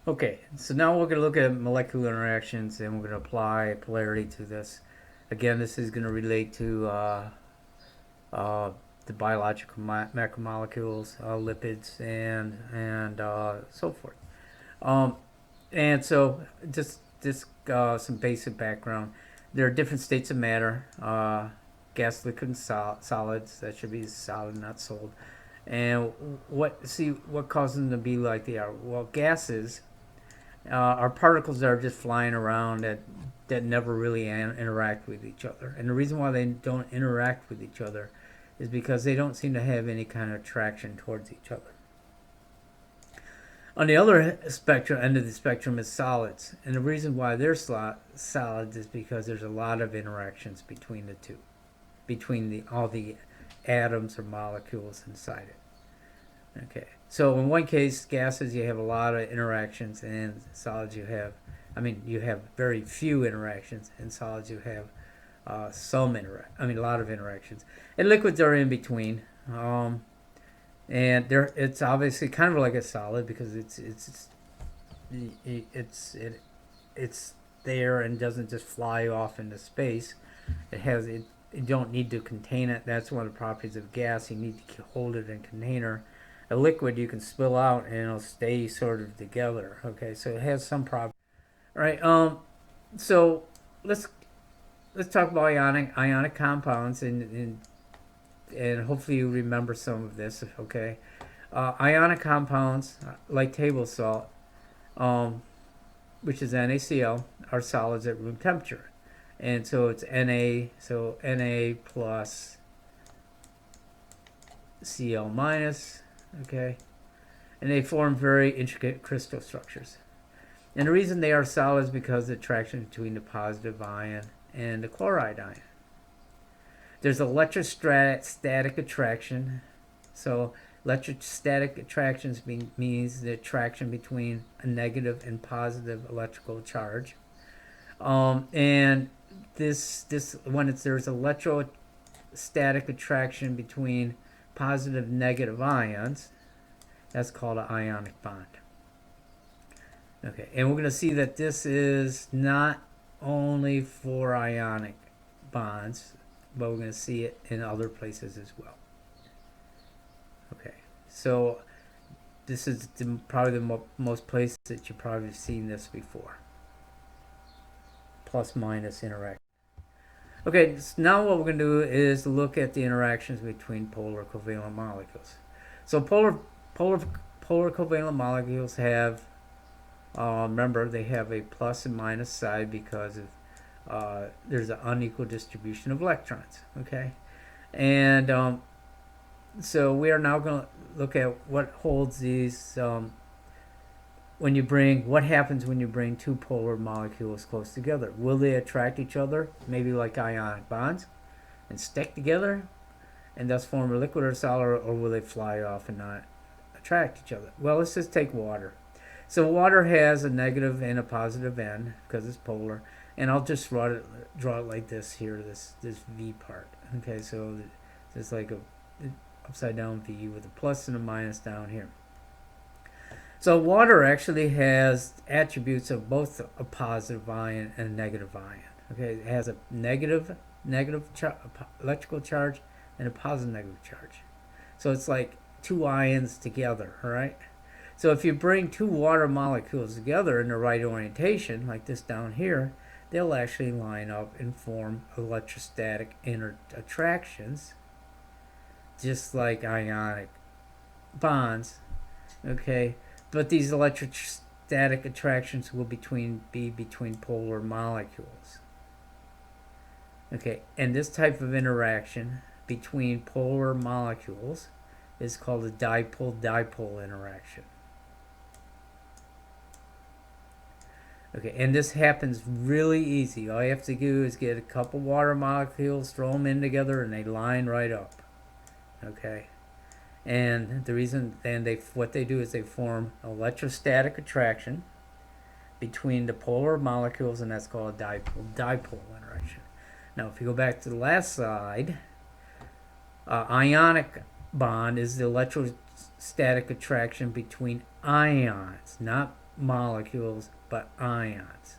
Okay, so now we're going to look at molecular interactions and we're going to apply polarity to this. Again, this is going to relate to uh, the biological macromolecules, lipids, and so forth. Um, and so just some basic background. There are different states of matter: gas, liquid, and solids. That should be solid, not solid. And what causes them to be like they are? Well, gases are particles that are just flying around that never really interact with each other. And the reason why they don't interact with each other is because they don't seem to have any kind of attraction towards each other. On the other spectrum, end of the spectrum, is solids, and the reason why they're solids is because there's a lot of interactions between the two, between all the atoms or molecules inside it. Okay, so in one case, gases, you have a lot of interactions, and solids you have very few interactions. In solids, you have a lot of interactions, and liquids are in between. And it's obviously kind of like a solid because it's there and doesn't just fly off into space. You don't need to contain it. That's one of the properties of gas. You need to hold it in a container. A liquid you can spill out and it'll stay sort of together. Okay, so it has some properties. All right. So let's let's talk about ionic compounds and hopefully you remember some of this. Okay. Ionic compounds like table salt, um, which is NaCl, are solids at room temperature. And so it's Na, so Na plus Cl minus, okay? And they form very intricate crystal structures. And the reason they are solids is because of the attraction between the positive ion and the chloride ion. There's electrostatic attraction. So electrostatic attractions means the attraction between a negative and positive electrical charge. And this when there's electrostatic attraction between positive and negative ions, that's called an ionic bond. Okay, and we're going to see that this is not only for ionic bonds, but we're going to see it in other places as well. Okay, so this is probably the most places that you've probably seen this before. Plus minus interaction. Okay, so now what we're going to do is look at the interactions between polar covalent molecules. So polar covalent molecules have, remember, they have a plus and minus side because of there's an unequal distribution of electrons. Okay, and so we are now going to look at what holds these. What happens when you bring two polar molecules close together? Will they attract each other, maybe like ionic bonds, and stick together, and thus form a liquid or solid, or will they fly off and not attract each other? Well, let's just take water. So water has a negative and a positive end because it's polar, and I'll just draw it like this here, this V part. Okay, so it's like a upside down V with a plus and a minus down here. So water actually has attributes of both a positive ion and a negative ion. Okay, it has a negative electrical charge and a positive negative charge. So it's like two ions together, all right? So if you bring two water molecules together in the right orientation, like this down here, they'll actually line up and form electrostatic attractions, just like ionic bonds, okay? But these electrostatic attractions will be between polar molecules. Okay, and this type of interaction between polar molecules is called a dipole-dipole interaction. Okay, and this happens really easy. All you have to do is get a couple water molecules, throw them in together, and they line right up. Okay. And the reason then what they do is they form electrostatic attraction between the polar molecules, and that's called a dipole interaction. Now, if you go back to the last slide, ionic bond is the electrostatic attraction between ions, not molecules, but ions.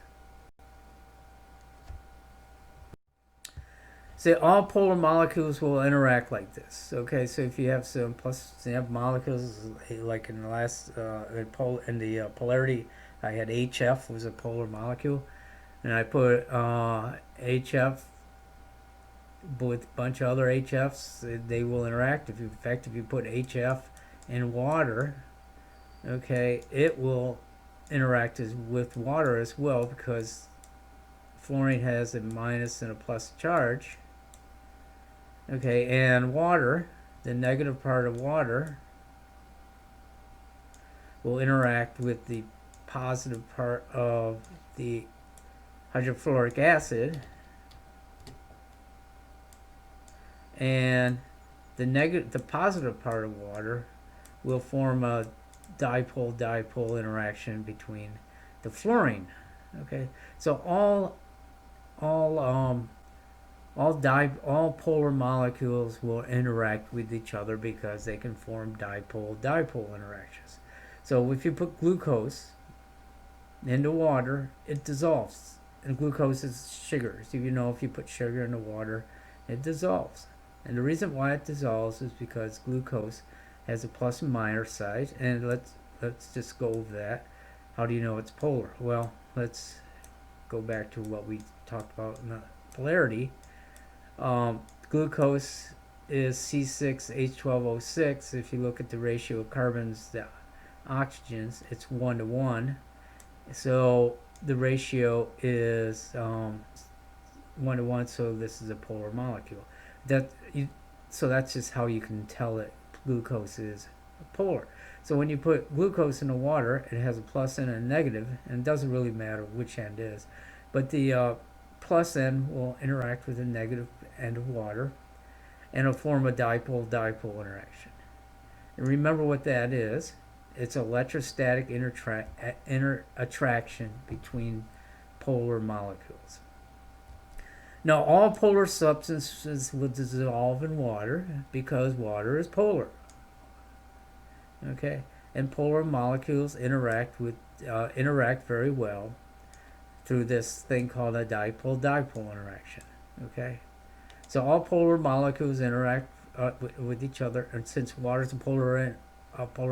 So all polar molecules will interact like this. Okay, so if you have some plus, you have molecules like in the last in the polarity, I had HF was a polar molecule, and I put HF with a bunch of other HFs. They will interact. In fact, if you put HF in water, okay, it will interact with water as well because fluorine has a minus and a plus charge. Okay, and water, the negative part of water, will interact with the positive part of the hydrofluoric acid, and the positive part of water will form a dipole-dipole interaction between the fluorine. Okay, so all polar molecules will interact with each other because they can form dipole-dipole interactions. So if you put glucose into water, it dissolves. And glucose is sugar. So if you put sugar into water, it dissolves. And the reason why it dissolves is because glucose has a plus and minus side. And let's just go over that. How do you know it's polar? Well, let's go back to what we talked about in the polarity. Glucose is C6H12O6. If you look at the ratio of carbons to oxygens, it's 1 to 1. So the ratio is 1 to 1. So this is a polar molecule. So that's just how you can tell that glucose is polar. So when you put glucose in the water, it has a plus and a negative, and it doesn't really matter which end is, but the plus end will interact with the negative end of water, and it'll form a dipole-dipole interaction. And remember what that is. It's electrostatic attraction between polar molecules. Now, all polar substances will dissolve in water because water is polar. Okay, and polar molecules interact very well through this thing called a dipole-dipole interaction. Okay, so all polar molecules interact with each other, and since water is a polar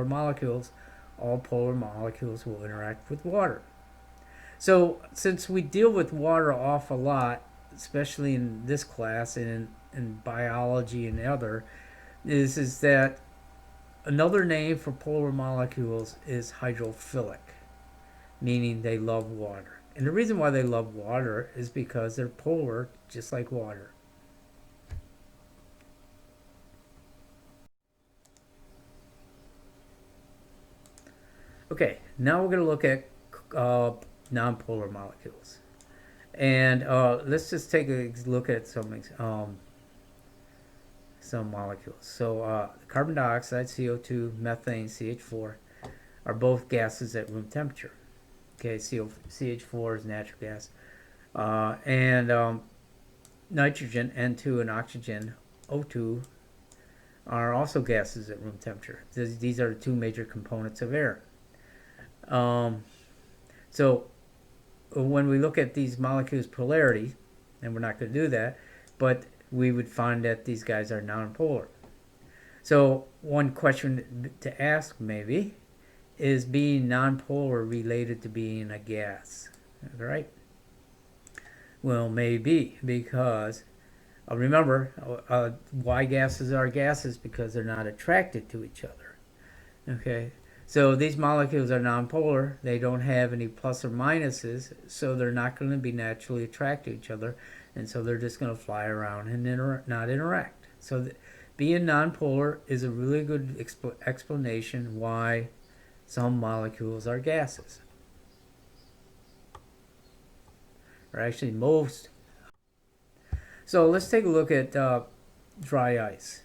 molecules, all polar molecules will interact with water. So since we deal with water an awful lot, especially in this class and in biology and other, is that another name for polar molecules is hydrophilic, meaning they love water. And the reason why they love water is because they're polar, just like water. Okay, now we're going to look at nonpolar molecules. And let's just take a look at some molecules. So carbon dioxide, CO2, methane, CH4 are both gases at room temperature. Okay, CH4 is natural gas. And nitrogen, N2, and oxygen, O2, are also gases at room temperature. These are the two major components of air. So when we look at these molecules' polarity, and we're not going to do that, but we would find that these guys are nonpolar. So one question to ask maybe is being nonpolar related to being a gas? Right? Well, maybe, because remember, why gases are gases? Because they're not attracted to each other. Okay, so these molecules are nonpolar. They don't have any plus or minuses, so they're not going to be naturally attracted to each other, and so they're just going to fly around and not interact. So being nonpolar is a really good explanation why some molecules are gases. Or actually most. So let's take a look at dry ice.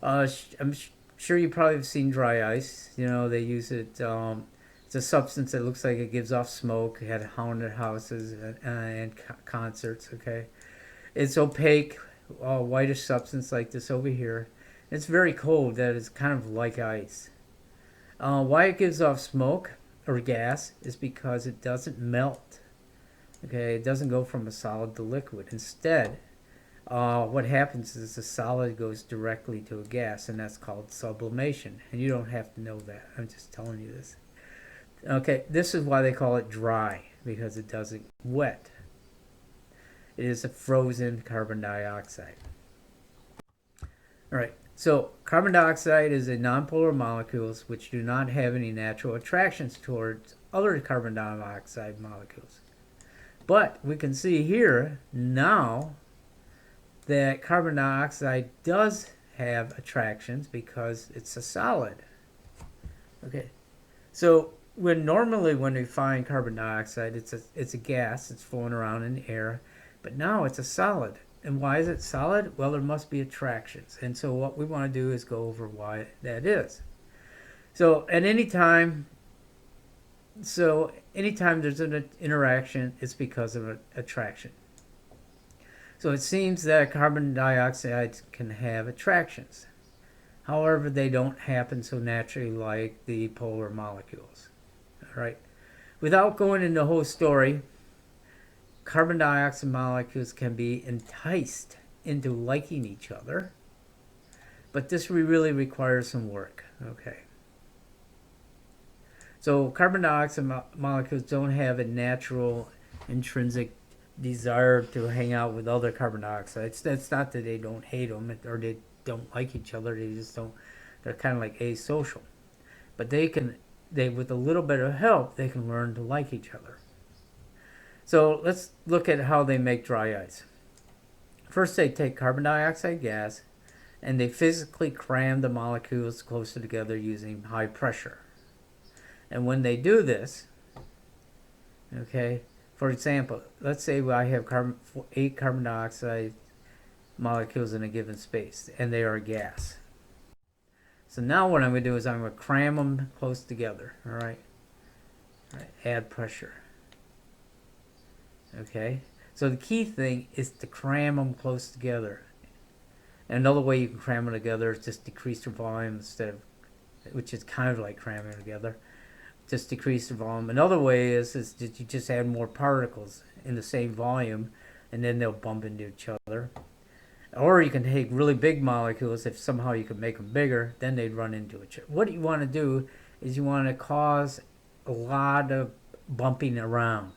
I'm sure you probably have seen dry ice. They use it. It's a substance that looks like it gives off smoke. It had haunted houses and concerts. Okay, it's opaque, whitish substance like this over here. It's very cold. That is kind of like ice. Why it gives off smoke? or gas is because it doesn't melt. Okay, it doesn't go from a solid to liquid. Instead, what happens is the solid goes directly to a gas, and that's called sublimation. And you don't have to know that. I'm just telling you this. Okay, this is why they call it dry, because it doesn't wet. It is a frozen carbon dioxide. All right, so carbon dioxide is a nonpolar molecules which do not have any natural attractions towards other carbon dioxide molecules. But we can see here now that carbon dioxide does have attractions because it's a solid. Okay, so normally when we find carbon dioxide, it's a gas, it's flowing around in the air, but now it's a solid. And why is it solid? Well, there must be attractions. And so what we want to do is go over why that is. So at any time, anytime there's an interaction, it's because of an attraction. So it seems that carbon dioxide can have attractions. However, they don't happen so naturally like the polar molecules. All right. Without going into the whole story, carbon dioxide molecules can be enticed into liking each other, but this really requires some work. Okay. So carbon dioxide molecules don't have a natural intrinsic desire to hang out with other carbon dioxides. That's not that they don't hate them or they don't like each other. They just don't. They're kind of like asocial. But they with a little bit of help, they can learn to like each other. So let's look at how they make dry ice. First, they take carbon dioxide gas and they physically cram the molecules closer together using high pressure. And when they do this, okay, for example, let's say I have 8 carbon dioxide molecules in a given space and they are a gas. So now what I'm going to do is I'm going to cram them close together. All right, add pressure. Okay, so the key thing is to cram them close together. And another way you can cram them together is just decrease their volume instead of, which is kind of like cramming them together. Just decrease the volume. Another way is that you just add more particles in the same volume, and then they'll bump into each other. Or you can take really big molecules. If somehow you can make them bigger, then they'd run into each other. What you want to do is you want to cause a lot of bumping around.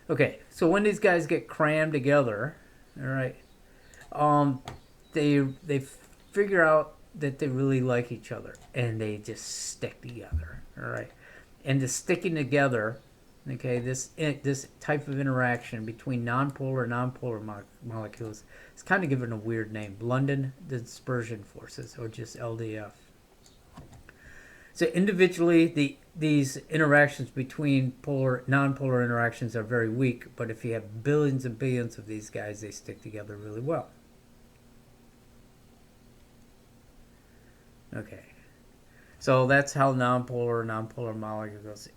Okay, so when these guys get crammed together, all right, they figure out that they really like each other, and they just stick together. All right, and the sticking together, okay, this type of interaction between nonpolar molecules is kind of given a weird name: London dispersion forces, or just LDF. So individually, these interactions between nonpolar interactions are very weak, but if you have billions and billions of these guys, they stick together really well. Okay, so that's how nonpolar molecules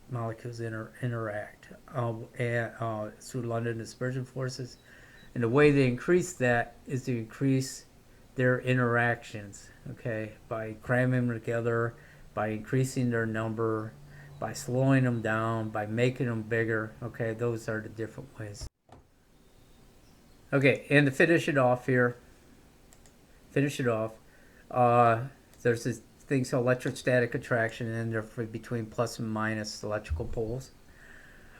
interact through London dispersion forces, and the way they increase that is to increase their interactions. Okay, by cramming them together, by increasing their number, by slowing them down, by making them bigger. Okay, those are the different ways. Okay, and to finish it off, there's this thing called electrostatic attraction, and they're between plus and minus electrical poles.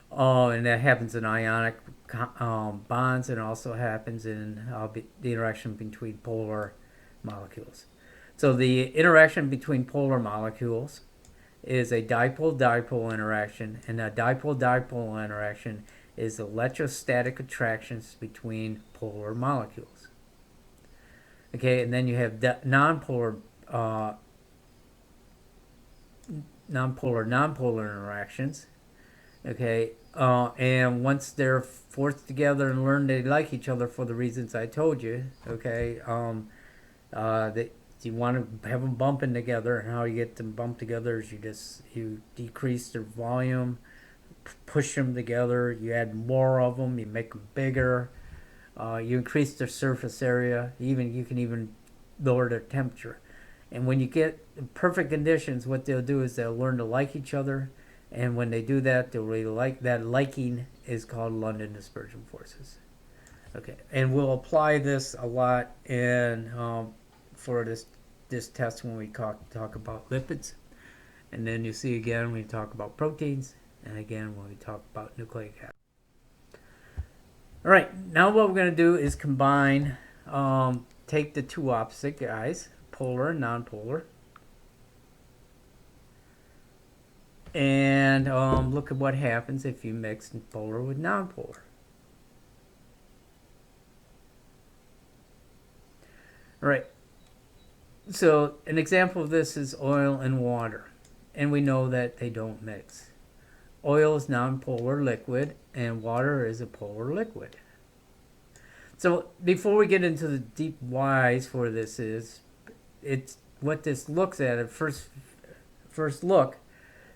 And that happens in ionic bonds, and it also happens in the interaction between polar molecules. So the interaction between polar molecules is a dipole-dipole interaction, and a dipole-dipole interaction is electrostatic attractions between polar molecules. Okay, and then you have nonpolar interactions. Okay, and once they're forced together and learn they like each other for the reasons I told you, okay, you want to have them bumping together, and how you get them bumped together is you decrease their volume, push them together, you add more of them, you make them bigger, you increase their surface area. You can even lower their temperature. And when you get perfect conditions, what they'll do is they'll learn to like each other. And when they do that, they'll really like that. Liking is called London dispersion forces. Okay, and we'll apply this a lot in for this test when we talk about lipids, and then you see again when we talk about proteins, and again when we talk about nucleic acids. All right, now what we're going to do is combine, take the two opposite guys, polar and nonpolar, and look at what happens if you mix polar with nonpolar. All right, so an example of this is oil and water, and we know that they don't mix. Oil is nonpolar liquid, and water is a polar liquid. So before we get into the deep whys for this it's what this looks at first look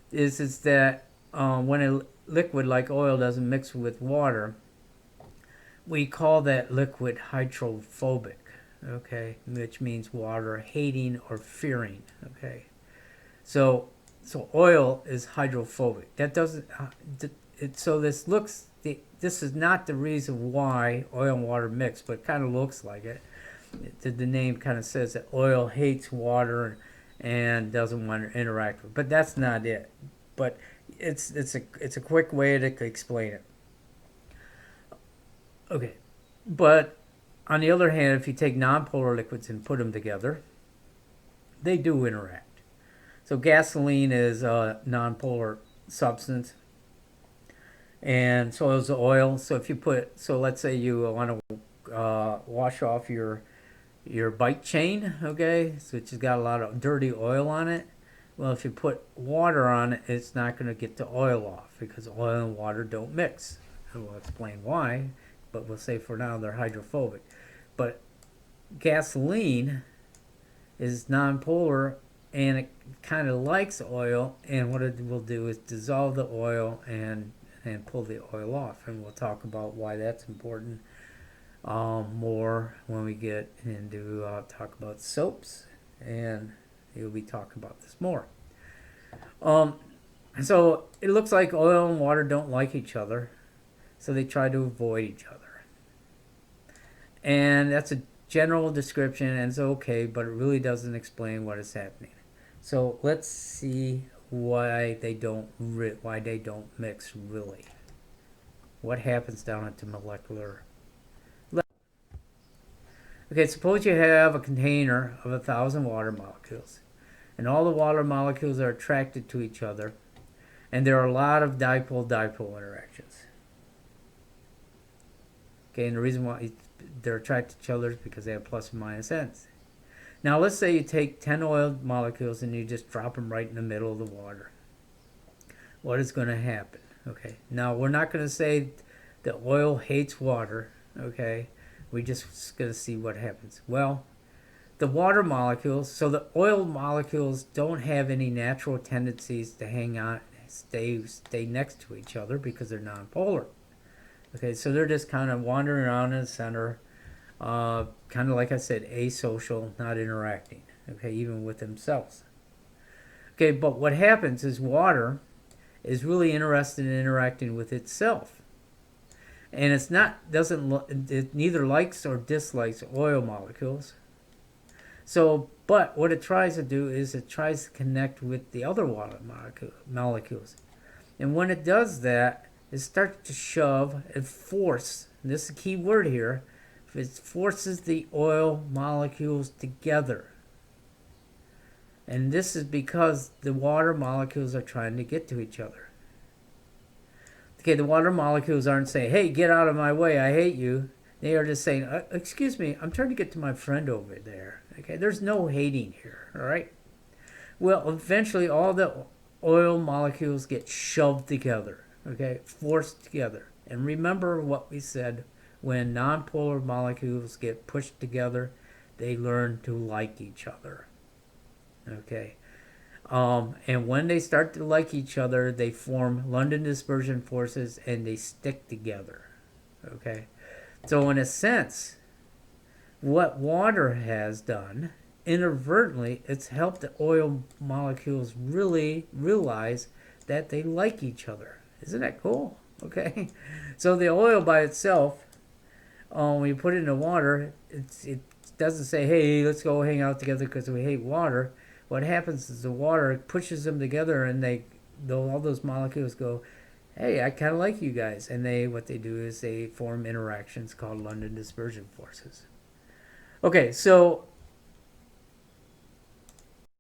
is that when a liquid like oil doesn't mix with water, we call that liquid hydrophobic, okay, which means water hating or fearing, okay. So oil is hydrophobic. That doesn't so this looks, this is not the reason why oil and water mix, but it kind of looks like it. The name kind of says that oil hates water and doesn't want to interact with, but that's not it. But it's a quick way to explain it. Okay, but on the other hand, if you take nonpolar liquids and put them together, they do interact. So gasoline is a nonpolar substance, and so is oil. So if you put, so let's say you want to wash off your bike chain, okay, so it's got a lot of dirty oil on it. Well, if you put water on it, it's not going to get the oil off because oil and water don't mix. And we'll explain why, but we'll say for now they're hydrophobic. But gasoline is nonpolar, and it kind of likes oil, and what it will do is dissolve the oil and pull the oil off, and we'll talk about why that's important more when we get into talk about soaps, and you'll be talking about this more. So it looks like oil and water don't like each other, so they try to avoid each other, and that's a general description, and it's okay, but it really doesn't explain what is happening. So let's see why they don't mix really. What happens down at the molecular level? Okay, suppose you have a container of 1,000 water molecules, and all the water molecules are attracted to each other, and there are a lot of dipole-dipole interactions. Okay, and the reason why they're attracted to each other is because they have plus and minus ends. Now let's say you take 10 oil molecules and you just drop them right in the middle of the water. What is going to happen? Okay, now we're not going to say that oil hates water, okay? We're just going to see what happens. Well, the water molecules, so the oil molecules don't have any natural tendencies to hang on, stay next to each other because they're nonpolar. Okay, so they're just kind of wandering around in the center, kind of like I said, asocial, not interacting, okay, even with themselves. Okay, but what happens is water is really interested in interacting with itself. And it neither likes or dislikes oil molecules. So, but what it tries to do is it tries to connect with the other water molecules. And when it does that, it starts to shove and force, and this is a key word here, it forces the oil molecules together. And this is because the water molecules are trying to get to each other. Okay, the water molecules aren't saying, hey, get out of my way, I hate you. They are just saying, excuse me, I'm trying to get to my friend over there. Okay, there's no hating here, all right? Well, eventually all the oil molecules get shoved together, okay, forced together. And remember what we said, when nonpolar molecules get pushed together, they learn to like each other, okay? And when they start to like each other, they form London dispersion forces and they stick together, okay? So in a sense, What water has done, inadvertently, it's helped the oil molecules really realize that they like each other. Isn't that cool? Okay. So the oil by itself, when you put it in the water, it doesn't say, hey, let's go hang out together because we hate water. What happens is the water pushes them together, and all those molecules go, hey, I kind of like you guys. And what they do is they form interactions called London dispersion forces. Okay, so